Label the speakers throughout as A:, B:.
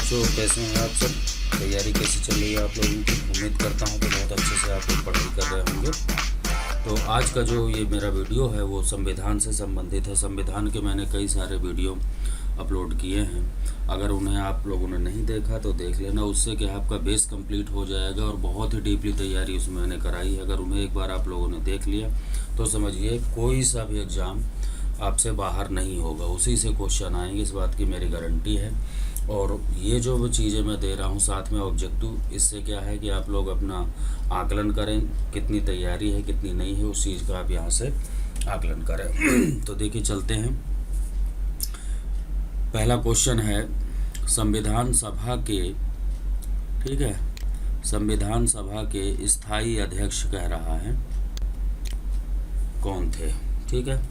A: बच्चों, कैसे हैं आप सब? तैयारी कैसी चल रही है आप लोगों की? उम्मीद करता हूँ कि बहुत अच्छे से आप लोग पढ़ाई कर रहे होंगे। तो आज का जो ये मेरा वीडियो है वो संविधान से संबंधित है। संविधान के मैंने कई सारे वीडियो अपलोड किए हैं। अगर उन्हें आप लोगों ने नहीं देखा तो देख लेना, उससे कि आपका बेस कंप्लीट हो जाएगा और बहुत ही डीपली तैयारी उसमें मैंने कराई है। अगर उन्हें एक बार आप लोगों ने देख लिया तो समझिए कोई सा भी एग्ज़ाम आपसे बाहर नहीं होगा, उसी से क्वेश्चन आएंगे, इस बात की मेरी गारंटी है। और ये जो चीज़ें मैं दे रहा हूँ साथ में ऑब्जेक्टिव, इससे क्या है कि आप लोग अपना आकलन करें, कितनी तैयारी है कितनी नहीं है, उस चीज़ का आप यहाँ से आकलन करें। तो देखिए चलते हैं। पहला क्वेश्चन है संविधान सभा के, ठीक है, संविधान सभा के स्थायी अध्यक्ष कह रहा है कौन थे। ठीक है,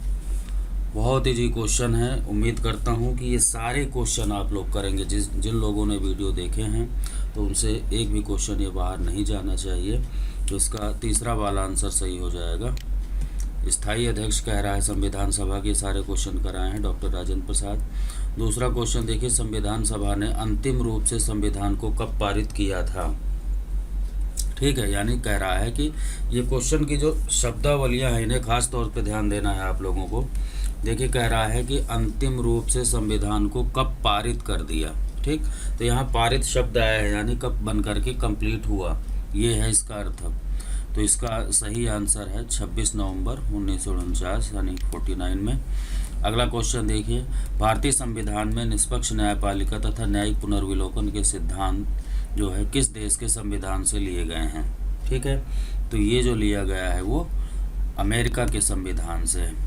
A: बहुत ही जी क्वेश्चन है। उम्मीद करता हूँ कि ये सारे क्वेश्चन आप लोग करेंगे। जिन लोगों ने वीडियो देखे हैं तो उनसे एक भी क्वेश्चन ये बाहर नहीं जाना चाहिए। तो इसका तीसरा वाला आंसर सही हो जाएगा। स्थायी अध्यक्ष कह रहा है संविधान सभा के, सारे क्वेश्चन कराए हैं डॉक्टर राजेंद्र प्रसाद। दूसरा क्वेश्चन देखिए, संविधान सभा ने अंतिम रूप से संविधान को कब पारित किया था। ठीक है, यानी कह रहा है कि ये क्वेश्चन की जो शब्दावलियाँ हैं इन्हें खास तौर पे ध्यान देना है आप लोगों को। देखिए कह रहा है कि अंतिम रूप से संविधान को कब पारित कर दिया। ठीक, तो यहाँ पारित शब्द आया है, यानी कब बन करके कंप्लीट हुआ, ये है इसका अर्थ। तो इसका सही आंसर है 26 नवंबर 1949 यानी 49 में। अगला क्वेश्चन देखिए, भारतीय संविधान में निष्पक्ष न्यायपालिका तथा न्यायिक पुनर्विलोकन के सिद्धांत जो है किस देश के संविधान से लिए गए हैं। ठीक है, तो ये जो लिया गया है वो अमेरिका के संविधान से है।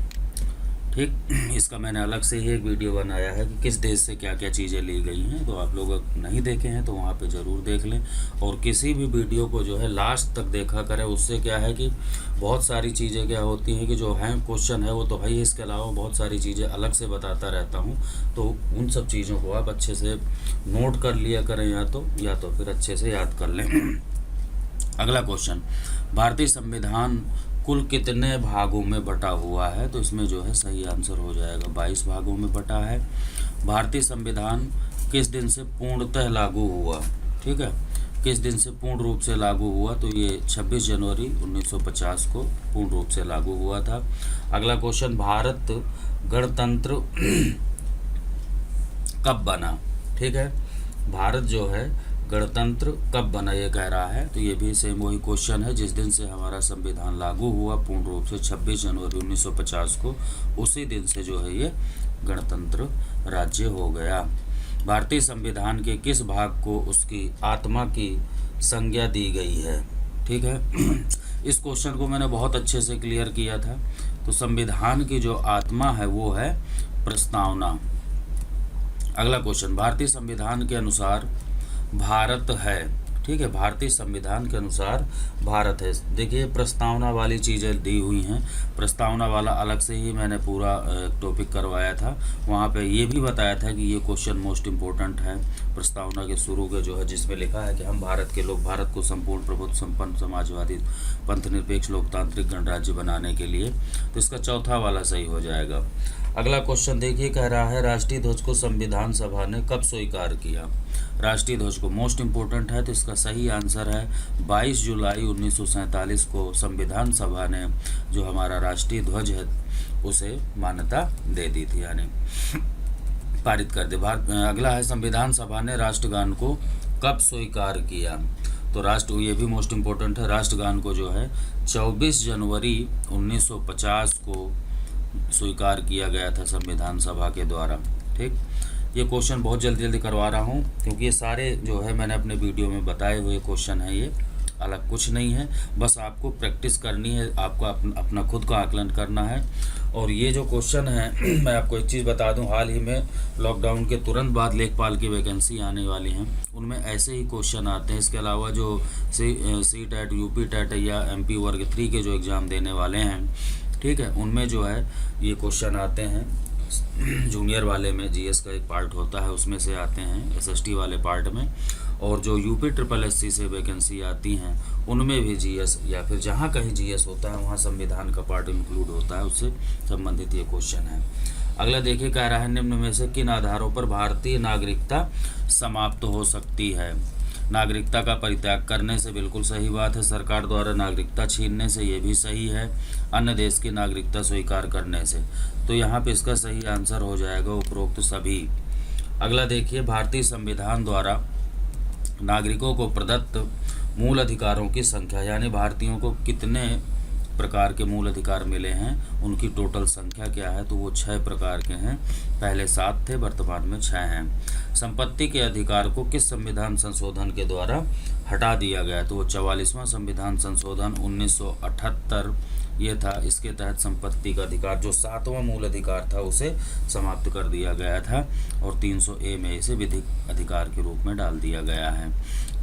A: ठीक, इसका मैंने अलग से ही एक वीडियो बनाया है कि किस देश से क्या क्या चीज़ें ली गई हैं। तो आप लोग नहीं देखे हैं तो वहाँ पे ज़रूर देख लें, और किसी भी वीडियो को जो है लास्ट तक देखा करें। उससे क्या है कि बहुत सारी चीज़ें क्या होती हैं कि जो हैं क्वेश्चन है वो तो है ही, इसके अलावा बहुत सारी चीज़ें अलग से बताता रहता हूँ। तो उन सब चीज़ों को आप अच्छे से नोट कर लिया करें, या तो फिर अच्छे से याद कर लें। अगला क्वेश्चन, भारतीय संविधान कुल कितने भागों में बटा हुआ है। तो इसमें जो है सही आंसर हो जाएगा 22 भागों में बटा है। भारतीय संविधान किस दिन से पूर्णतः लागू हुआ। ठीक है, किस दिन से पूर्ण रूप से लागू हुआ, तो ये 26 जनवरी 1950 को पूर्ण रूप से लागू हुआ था। अगला क्वेश्चन, भारत गणतंत्र कब बना। ठीक है, भारत जो है गणतंत्र कब बना ये कह रहा है। तो ये भी सेम वही क्वेश्चन है, जिस दिन से हमारा संविधान लागू हुआ पूर्ण रूप से 26 जनवरी 1950 को, उसी दिन से जो है ये गणतंत्र राज्य हो गया। भारतीय संविधान के किस भाग को उसकी आत्मा की संज्ञा दी गई है। ठीक है, इस क्वेश्चन को मैंने बहुत अच्छे से क्लियर किया था। तो संविधान की जो आत्मा है वो है प्रस्तावना। अगला क्वेश्चन, भारतीय संविधान के अनुसार भारत है। ठीक है, भारतीय संविधान के अनुसार भारत है। देखिए प्रस्तावना वाली चीज़ें दी हुई हैं, प्रस्तावना वाला अलग से ही मैंने पूरा टॉपिक करवाया था। वहाँ पे ये भी बताया था कि ये क्वेश्चन मोस्ट इम्पोर्टेंट है। प्रस्तावना के शुरू के जो है जिसमें लिखा है कि हम भारत के लोग भारत को संपूर्ण प्रभुत्व संपन्न समाजवादी पंथ निरपेक्ष लोकतांत्रिक गणराज्य बनाने के लिए, तो इसका चौथा वाला सही हो जाएगा। अगला क्वेश्चन देखिए, कह रहा है राष्ट्रीय ध्वज को संविधान सभा ने कब स्वीकार किया। राष्ट्रीय ध्वज को मोस्ट इम्पोर्टेंट है, तो इसका सही आंसर है 22 जुलाई 1947 को संविधान सभा ने जो हमारा राष्ट्रीय ध्वज है उसे मान्यता दे दी थी, यानी पारित कर दे। अगला है संविधान सभा ने राष्ट्रगान को कब स्वीकार किया। तो ये भी मोस्ट इम्पोर्टेंट है। राष्ट्रगान को जो है 24 जनवरी 1950 को स्वीकार किया गया था संविधान सभा के द्वारा। ठीक, ये क्वेश्चन बहुत जल्दी करवा रहा हूँ क्योंकि ये सारे जो है मैंने अपने वीडियो में बताए हुए क्वेश्चन है, ये अलग कुछ नहीं है। बस आपको प्रैक्टिस करनी है, आपको अपना खुद का आकलन करना है। और ये जो क्वेश्चन है मैं आपको एक चीज़ बता दूं, हाल ही में लॉकडाउन के तुरंत बाद लेखपाल की वैकेंसी आने वाली हैं, उनमें ऐसे ही क्वेश्चन आते हैं। इसके अलावा जो सी टेट, यूपी टेट या MP वर्ग 3 के जो एग्ज़ाम देने वाले हैं, ठीक है, उनमें जो है ये क्वेश्चन आते हैं। जूनियर वाले में GS का एक पार्ट होता है, उसमें से आते हैं, SST वाले पार्ट में। और जो UP SSSC से वैकेंसी आती हैं उनमें भी GS, या फिर जहाँ कहीं GS होता है वहाँ संविधान का पार्ट इंक्लूड होता है, उससे संबंधित ये क्वेश्चन है। अगला देखिए, कह रहा है निम्न में से किन आधारों पर भारतीय नागरिकता समाप्त हो सकती है। नागरिकता का परित्याग करने से, बिल्कुल सही बात है। सरकार द्वारा नागरिकता छीनने से, ये भी सही है। अन्य देश की नागरिकता स्वीकार करने से। तो यहाँ पे इसका सही आंसर हो जाएगा उपरोक्त सभी। अगला देखिए, भारतीय संविधान द्वारा नागरिकों को प्रदत्त मूल अधिकारों की संख्या, यानी भारतीयों को कितने प्रकार के मूल अधिकार मिले हैं, उनकी टोटल संख्या क्या है, तो वो 6 प्रकार के हैं। पहले 7 थे, वर्तमान में 6 हैं। संपत्ति के अधिकार को किस संविधान संशोधन के द्वारा हटा दिया गया, तो वो 44वां संविधान संशोधन 1978 ये था। इसके तहत संपत्ति का अधिकार, जो 7वां मूल अधिकार था, उसे समाप्त कर दिया गया था और 300A में इसे विधिक अधिकार के रूप में डाल दिया गया है।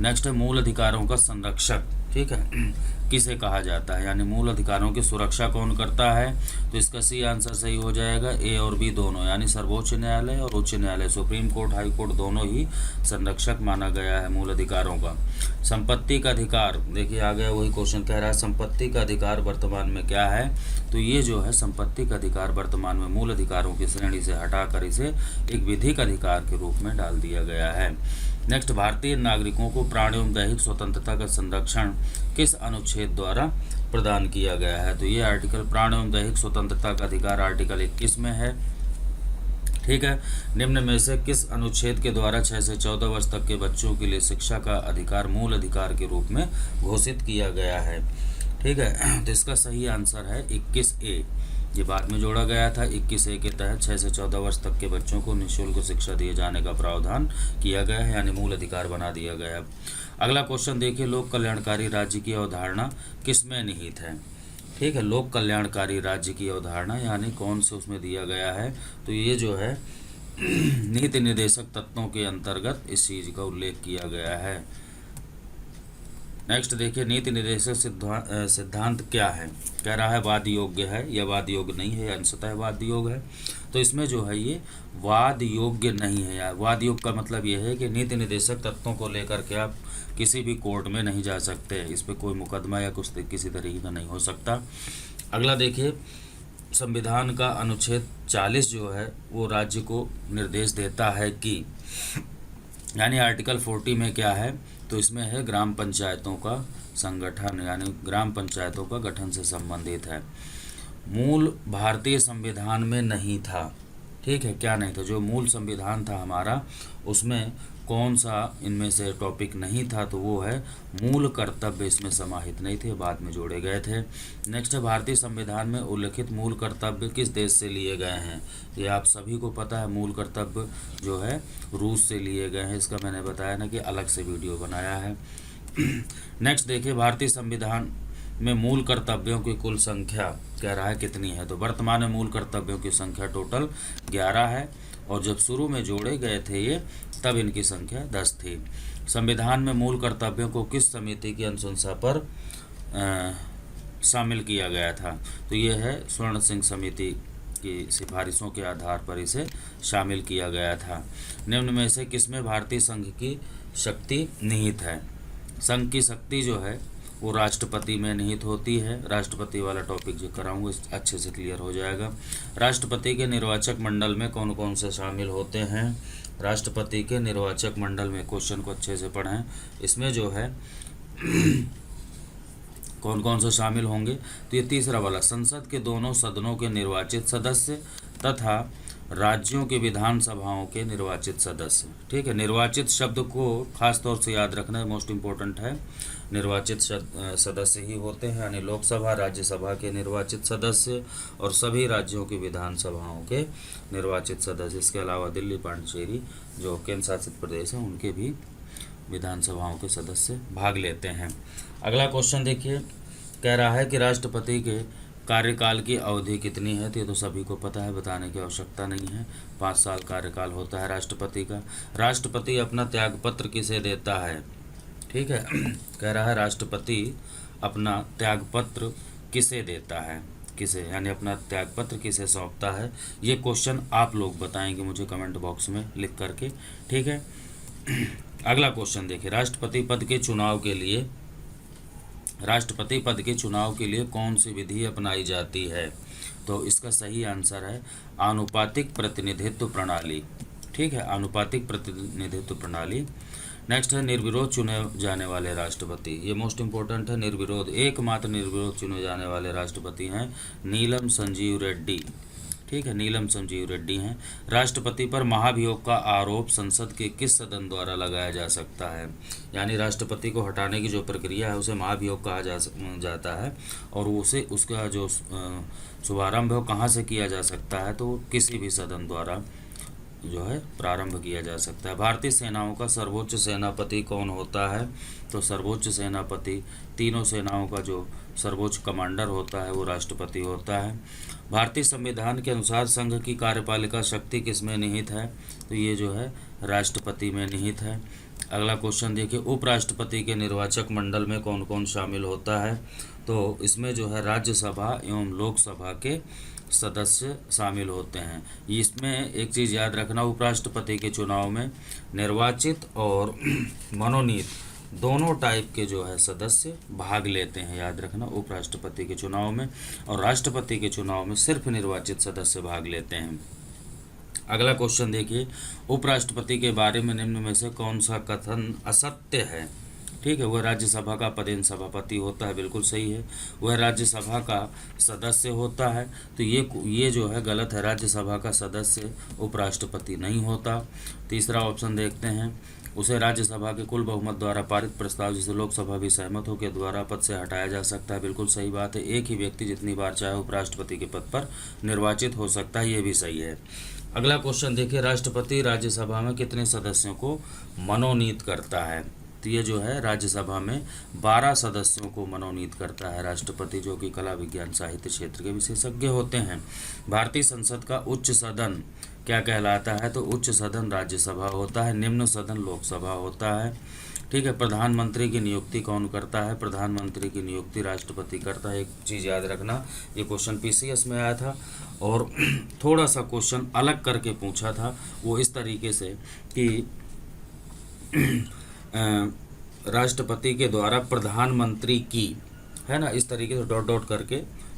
A: नेक्स्ट है मूल अधिकारों का संरक्षक, ठीक है, किसे कहा जाता है, यानी मूल अधिकारों की सुरक्षा कौन करता है, तो इसका सी आंसर सही हो जाएगा ए और बी दोनों, यानी सर्वोच्च न्यायालय और उच्च न्यायालय, सुप्रीम कोर्ट, हाई कोर्ट दोनों ही संरक्षक माना गया है मूल अधिकारों का। संपत्ति का अधिकार, देखिए आ गया वही क्वेश्चन, कह रहा है संपत्ति का अधिकार वर्तमान में क्या है, तो ये जो है संपत्ति का अधिकार वर्तमान में मूल अधिकारों की श्रेणी से हटाकर इसे एक विधिक अधिकार के रूप में डाल दिया गया है। नेक्स्ट, भारतीय नागरिकों को प्राण एवं दैहिक स्वतंत्रता का संरक्षण किस अनुच्छेद द्वारा प्रदान किया गया है, तो ये आर्टिकल प्राण एवं दैहिक स्वतंत्रता का अधिकार आर्टिकल 21 में है, ठीक है। निम्न में से किस अनुच्छेद के द्वारा 6 से 14 वर्ष तक के बच्चों के लिए शिक्षा का अधिकार मूल अधिकार के रूप में घोषित किया गया है, ठीक है। तो इसका सही आंसर है 21A, ये बाद में जोड़ा गया था। 21A के तहत 6 से 14 वर्ष तक के बच्चों को निःशुल्क शिक्षा दिए जाने का प्रावधान किया गया है, यानी मूल अधिकार बना दिया गया। अगला क्वेश्चन देखिए, लोक कल्याणकारी राज्य की अवधारणा किसमें निहित है, ठीक है। लोक कल्याणकारी राज्य की अवधारणा यानी कौन से उसमें दिया गया है, तो ये जो है नीति निर्देशक तत्वों के अंतर्गत इस चीज का उल्लेख किया गया है। नेक्स्ट देखिए, नीति निर्देशक सिद्धांत क्या है, कह रहा है वाद योग्य है या वाद योग्य नहीं है, अंशतः वाद योग्य है। तो इसमें जो है ये वाद योग्य नहीं है, यार वाद योग्य का मतलब ये है कि नीति निर्देशक तत्वों को लेकर के आप किसी भी कोर्ट में नहीं जा सकते, इस पर कोई मुकदमा या कुछ किसी तरीके का नहीं हो सकता। अगला देखिए, संविधान का अनुच्छेद 40 जो है वो राज्य को निर्देश देता है कि, यानी आर्टिकल 40 में क्या है, तो इसमें है ग्राम पंचायतों का संगठन, यानी ग्राम पंचायतों का गठन से संबंधित है। मूल भारतीय संविधान में नहीं था, ठीक है, क्या नहीं था, जो मूल संविधान था हमारा उसमें कौन सा इनमें से टॉपिक नहीं था, तो वो है मूल कर्तव्य, इसमें समाहित नहीं थे, बाद में जोड़े गए थे। नेक्स्ट है, भारतीय संविधान में उल्लिखित मूल कर्तव्य किस देश से लिए गए हैं, ये आप सभी को पता है, मूल कर्तव्य जो है रूस से लिए गए हैं, इसका मैंने बताया ना कि अलग से वीडियो बनाया है। नेक्स्ट देखिए, भारतीय संविधान में मूल कर्तव्यों की कुल संख्या कह रहा है कितनी है, तो वर्तमान में मूल कर्तव्यों की संख्या टोटल 11 है, और जब शुरू में जोड़े गए थे ये तब इनकी संख्या 10 थी। संविधान में मूल कर्तव्यों को किस समिति की अनुशंसा पर शामिल किया गया था, तो ये है स्वर्ण सिंह समिति की सिफारिशों के आधार पर इसे शामिल किया गया था। निम्न में से किसमें भारतीय संघ की शक्ति निहित है, संघ की शक्ति जो है वो राष्ट्रपति में निहित होती है। राष्ट्रपति वाला टॉपिक जो कराऊंगा अच्छे से क्लियर हो जाएगा। राष्ट्रपति के निर्वाचक मंडल में कौन कौन से शामिल होते हैं, राष्ट्रपति के निर्वाचक मंडल में, क्वेश्चन को अच्छे से पढ़ें, इसमें जो है कौन कौन से शामिल होंगे, तो ये तीसरा वाला, संसद के दोनों सदनों के निर्वाचित सदस्य तथा राज्यों के विधानसभाओं के निर्वाचित सदस्य, ठीक है। निर्वाचित शब्द को खास तौर से याद रखना मोस्ट इम्पोर्टेंट है, निर्वाचित सदस्य ही होते हैं, यानी लोकसभा राज्यसभा के निर्वाचित सदस्य और सभी राज्यों की विधानसभाओं के निर्वाचित सदस्य। इसके अलावा दिल्ली, पांडिचेरी जो केंद्र शासित प्रदेश हैं उनके भी विधानसभाओं के सदस्य भाग लेते हैं। अगला क्वेश्चन देखिए, कह रहा है कि राष्ट्रपति के कार्यकाल की अवधि कितनी है, तो ये तो सभी को पता है, बताने की आवश्यकता नहीं है, 5 साल कार्यकाल होता है राष्ट्रपति का। राष्ट्रपति अपना त्यागपत्र किसे देता है, ठीक है, कह रहा है राष्ट्रपति अपना त्यागपत्र किसे देता है, किसे, यानी अपना त्यागपत्र किसे सौंपता है, ये क्वेश्चन आप लोग बताएंगे मुझे कमेंट बॉक्स में लिख करके, ठीक है। अगला क्वेश्चन देखिए, राष्ट्रपति पद के चुनाव के लिए राष्ट्रपति पद के चुनाव के लिए कौन सी विधि अपनाई जाती है? तो इसका सही आंसर है आनुपातिक प्रतिनिधित्व प्रणाली। ठीक है, आनुपातिक प्रतिनिधित्व प्रणाली। नेक्स्ट है निर्विरोध चुने जाने वाले राष्ट्रपति। ये मोस्ट इंपॉर्टेंट है, निर्विरोध, एकमात्र निर्विरोध चुने जाने वाले राष्ट्रपति हैं नीलम संजीव रेड्डी। ठीक है, नीलम संजीव रेड्डी हैं। राष्ट्रपति पर महाभियोग का आरोप संसद के किस सदन द्वारा लगाया जा सकता है? यानी राष्ट्रपति को हटाने की जो प्रक्रिया है उसे महाभियोग कहा जाता है, और उसे उसका जो शुभारंभ है कहाँ से किया जा सकता है? तो किसी भी सदन द्वारा जो है प्रारंभ किया जा सकता है। भारतीय सेनाओं का सर्वोच्च सेनापति कौन होता है? तो सर्वोच्च सेनापति, तीनों सेनाओं का जो सर्वोच्च कमांडर होता है वो राष्ट्रपति होता है। भारतीय संविधान के अनुसार संघ की कार्यपालिका शक्ति किसमें निहित है? तो ये जो है राष्ट्रपति में निहित है। अगला क्वेश्चन देखिए, उपराष्ट्रपति के निर्वाचक मंडल में कौन कौन शामिल होता है? तो इसमें जो है राज्यसभा एवं लोकसभा के सदस्य शामिल होते हैं। इसमें एक चीज़ याद रखना, उपराष्ट्रपति के चुनाव में निर्वाचित और मनोनीत दोनों टाइप के जो है सदस्य भाग लेते हैं, याद रखना, उपराष्ट्रपति के चुनाव में, और राष्ट्रपति के चुनाव में सिर्फ निर्वाचित सदस्य भाग लेते हैं। अगला क्वेश्चन देखिए, उपराष्ट्रपति के बारे में निम्न में से कौन सा कथन असत्य है? ठीक है, वह राज्यसभा का पदेन सभापति होता है, बिल्कुल सही है। वह राज्यसभा का सदस्य होता है, तो ये जो है गलत है, राज्यसभा का सदस्य उपराष्ट्रपति नहीं होता। तीसरा ऑप्शन देखते हैं, उसे राज्यसभा के कुल बहुमत द्वारा पारित प्रस्ताव जिसे लोकसभा भी सहमत हो के द्वारा पद से हटाया जा सकता है, बिल्कुल सही बात है। एक ही व्यक्ति जितनी बार चाहे उपराष्ट्रपति के पद पर निर्वाचित हो सकता है, ये भी सही है। अगला क्वेश्चन देखिए, राष्ट्रपति राज्यसभा में कितने सदस्यों को मनोनीत करता है? तो ये जो है राज्यसभा में 12 सदस्यों को मनोनीत करता है राष्ट्रपति, जो कि कला विज्ञान साहित्य क्षेत्र के विशेषज्ञ होते हैं। भारतीय संसद का उच्च सदन क्या कहलाता है? तो उच्च सदन राज्यसभा होता है, निम्न सदन लोकसभा होता है। ठीक है, प्रधानमंत्री की नियुक्ति कौन करता है? प्रधानमंत्री की नियुक्ति राष्ट्रपति करता है। एक चीज़ याद रखना, ये क्वेश्चन पीसीएस में आया था और थोड़ा सा क्वेश्चन अलग करके पूछा था, वो इस तरीके से कि राष्ट्रपति के द्वारा प्रधानमंत्री की, है ना, इस तरीके से डॉट डॉट करके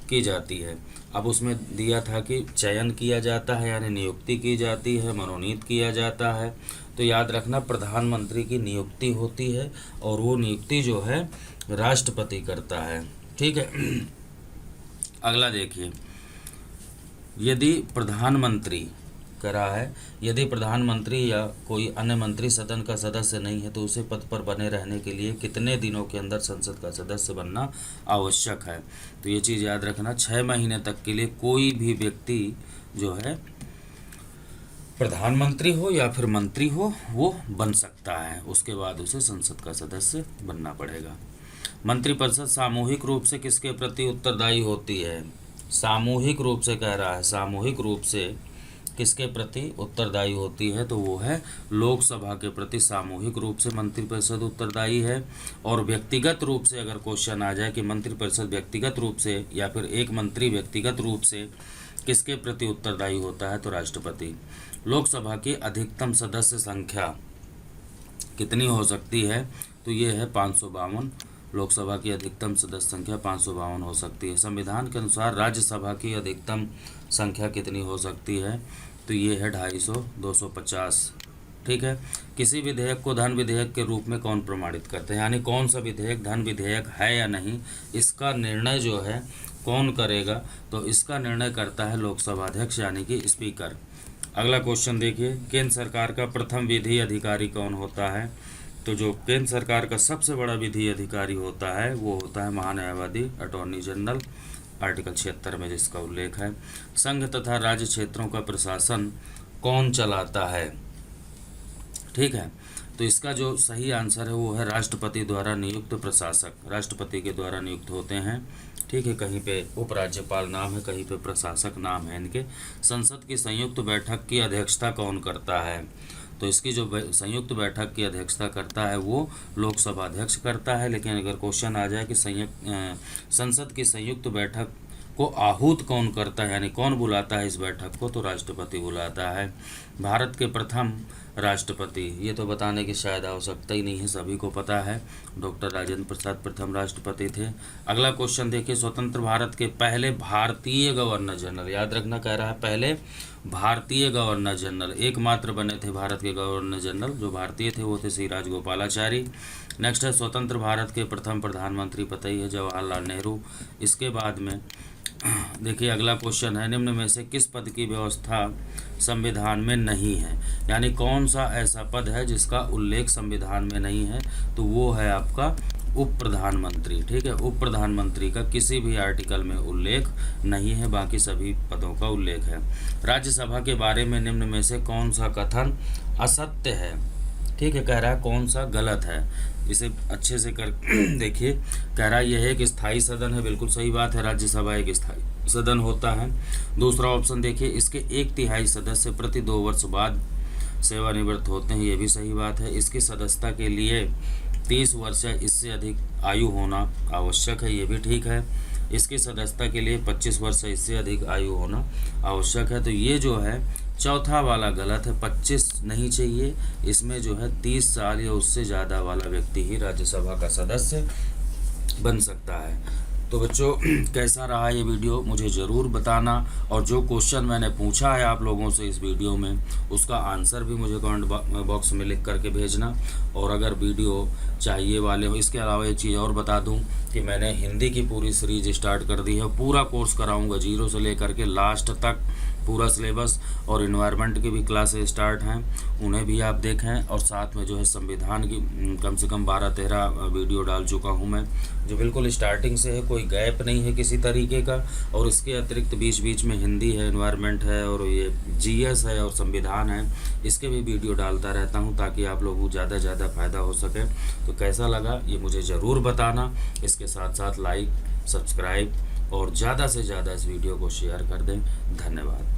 A: की जाती है। अब उसमें दिया था कि चयन किया जाता है यानी नियुक्ति की जाती है, मनोनीत किया जाता है। तो याद रखना, प्रधानमंत्री की नियुक्ति होती है और वो नियुक्ति जो है राष्ट्रपति करता है। ठीक है, अगला देखिए, यदि प्रधानमंत्री कह रहा है, यदि प्रधानमंत्री या कोई अन्य मंत्री सदन का सदस्य नहीं है तो उसे पद पर बने रहने के लिए कितने दिनों के अंदर संसद का सदस्य बनना आवश्यक है? तो ये चीज़ याद रखना, 6 महीने तक के लिए कोई भी व्यक्ति जो है प्रधानमंत्री हो या फिर मंत्री हो वो बन सकता है, उसके बाद उसे संसद का सदस्य बनना पड़ेगा। मंत्रिपरिषद सामूहिक रूप से किसके प्रति उत्तरदायी होती है? सामूहिक रूप से कह रहा है, सामूहिक रूप से किसके प्रति उत्तरदायी होती है? तो वो है लोकसभा के प्रति सामूहिक रूप से मंत्रिपरिषद उत्तरदायी है। और व्यक्तिगत रूप से अगर क्वेश्चन आ जाए कि मंत्रिपरिषद व्यक्तिगत रूप से या फिर एक मंत्री व्यक्तिगत रूप से किसके प्रति उत्तरदायी होता है? तो राष्ट्रपति। लोकसभा की अधिकतम सदस्य संख्या कितनी हो सकती है? तो ये है 552। लोकसभा की अधिकतम सदस्य संख्या 552 हो सकती है। संविधान के अनुसार राज्यसभा की अधिकतम संख्या कितनी हो सकती है? तो ये है 250, 250। ठीक है, किसी विधेयक को धन विधेयक के रूप में कौन प्रमाणित करते हैं? यानी कौन सा विधेयक धन विधेयक है या नहीं, इसका निर्णय जो है कौन करेगा? तो इसका निर्णय करता है लोकसभा अध्यक्ष यानी कि स्पीकर। अगला क्वेश्चन देखिए, केंद्र सरकार का प्रथम विधि अधिकारी कौन होता है? तो जो केंद्र सरकार का सबसे बड़ा विधि अधिकारी होता है वो होता है महान्यायवादी, अटॉर्नी जनरल, आर्टिकल 76 में जिसका उल्लेख है। संघ तथा राज्य क्षेत्रों का प्रशासन कौन चलाता है? ठीक है, तो इसका जो सही आंसर है वो है राष्ट्रपति द्वारा नियुक्त प्रशासक, राष्ट्रपति के द्वारा नियुक्त होते हैं। ठीक है, कहीं पे उपराज्यपाल नाम है, कहीं पे प्रशासक नाम है इनके। संसद की संयुक्त बैठक की अध्यक्षता कौन करता है? तो इसकी जो संयुक्त बैठक की अध्यक्षता करता है वो लोकसभा अध्यक्ष करता है। लेकिन अगर क्वेश्चन आ जाए कि संसद की संयुक्त बैठक को आहूत कौन करता है यानी कौन बुलाता है इस बैठक को, तो राष्ट्रपति बुलाता है। भारत के प्रथम राष्ट्रपति, ये तो बताने की शायद आवश्यकता ही नहीं है, सभी को पता है, डॉक्टर राजेंद्र प्रसाद प्रथम राष्ट्रपति थे। अगला क्वेश्चन देखिए, स्वतंत्र भारत के पहले भारतीय गवर्नर जनरल, याद रखना कह रहा है पहले भारतीय गवर्नर जनरल, एकमात्र बने थे भारत के गवर्नर जनरल जो भारतीय थे, वो थे श्री राजगोपालाचारी। नेक्स्ट है स्वतंत्र भारत के प्रथम प्रधानमंत्री, पता ही है, जवाहरलाल नेहरू। इसके बाद में देखिए अगला क्वेश्चन है, निम्न में से किस पद की व्यवस्था संविधान में नहीं है, यानी कौन सा ऐसा पद है जिसका उल्लेख संविधान में नहीं है, तो वो है आपका उप प्रधानमंत्री। ठीक है, उप प्रधानमंत्री का किसी भी आर्टिकल में उल्लेख नहीं है, बाकी सभी पदों का उल्लेख है। राज्यसभा के बारे में निम्न में से कौन सा कथन असत्य है, ठीक है, कह रहा है कौन सा गलत है, इसे अच्छे से कर देखिए, कह रहा है यह एक स्थायी सदन है, बिल्कुल सही बात है, राज्यसभा एक स्थायी सदन होता है। दूसरा ऑप्शन देखिए, इसके 1/3 सदस्य प्रति 2 वर्ष बाद सेवानिवृत्त होते हैं, ये भी सही बात है। इसकी सदस्यता के लिए 30 वर्ष या इससे अधिक आयु होना आवश्यक है, ये भी ठीक है। इसकी सदस्यता के लिए 25 वर्ष या इससे अधिक आयु होना आवश्यक है, तो ये जो है चौथा वाला गलत है, 25 नहीं चाहिए, इसमें जो है 30 साल या उससे ज़्यादा वाला व्यक्ति ही राज्यसभा का सदस्य बन सकता है। तो बच्चों कैसा रहा ये वीडियो मुझे ज़रूर बताना, और जो क्वेश्चन मैंने पूछा है आप लोगों से इस वीडियो में उसका आंसर भी मुझे कमेंट बॉक्स में लिख करके भेजना। और अगर वीडियो चाहिए वाले हो, इसके अलावा एक चीज़ और बता दूं कि मैंने हिंदी की पूरी सीरीज स्टार्ट कर दी है, पूरा कोर्स कराऊंगा 0 से लेकर के लास्ट तक पूरा सिलेबस, और इन्वायरमेंट की भी क्लासेस स्टार्ट हैं, उन्हें भी आप देखें। और साथ में जो है संविधान की कम से कम 12-13 वीडियो डाल चुका हूं मैं, जो बिल्कुल स्टार्टिंग से है, कोई गैप नहीं है किसी तरीके का। और इसके अतिरिक्त बीच बीच में हिंदी है, इन्वायरमेंट है, और ये GS है और संविधान है, इसके भी वीडियो डालता रहता हूं ताकि आप लोगों को ज़्यादा से ज़्यादा फ़ायदा हो सके। तो कैसा लगा ये मुझे ज़रूर बताना, इसके साथ साथ लाइक, सब्सक्राइब और ज़्यादा से ज़्यादा इस वीडियो को शेयर कर दें। धन्यवाद।